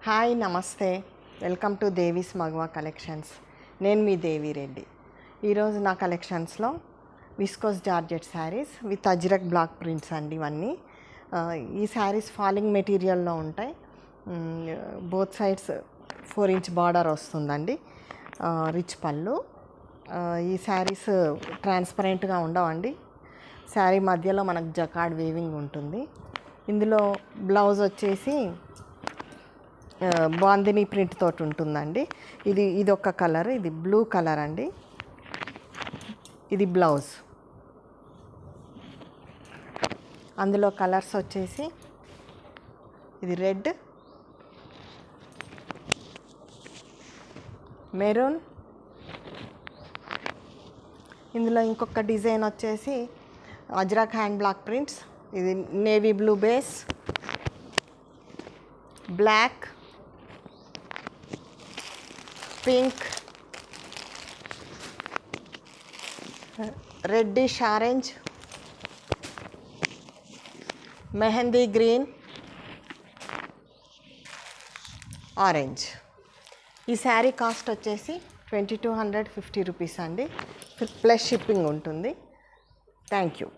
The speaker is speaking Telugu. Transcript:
హాయ్ నమస్తే, వెల్కమ్ టు దేవీస్ మగవా కలెక్షన్స్. నేను మీ దేవి రెడ్డి. ఈరోజు నా కలెక్షన్స్లో viscose georgette sarees with ajrakh block prints అండి. ఇవన్నీ ఈ శారీస్ ఫాలింగ్ మెటీరియల్లో ఉంటాయి. బోత్ సైడ్స్ 4 ఇంచ్ బార్డర్ వస్తుందండి. రిచ్ పళ్ళు. ఈ శారీస్ ట్రాన్స్పరెంట్గా ఉండవండి. శారీ మధ్యలో మనకు జకార్డ్ వీవింగ్ ఉంటుంది. ఇందులో బ్లౌజ్ వచ్చేసి బాందిని ప్రింట్ తోటి ఉంటుందండి. ఇది ఒక కలర్, ఇది బ్లూ కలర్ అండి. ఇది బ్లౌజ్. అందులో కలర్స్ వచ్చేసి ఇది రెడ్, మెరూన్. ఇందులో ఇంకొక డిజైన్ వచ్చేసి అజ్రక్ హ్యాండ్ బ్లాక్ ప్రింట్స్. ఇది navy blue base, black, pink, reddish orange, mehndi green, orange. ఈ శారీ కాస్ట్ వచ్చేసి 2250 రూపీస్ అండి. ప్లస్ షిప్పింగ్ ఉంటుంది. Thank you.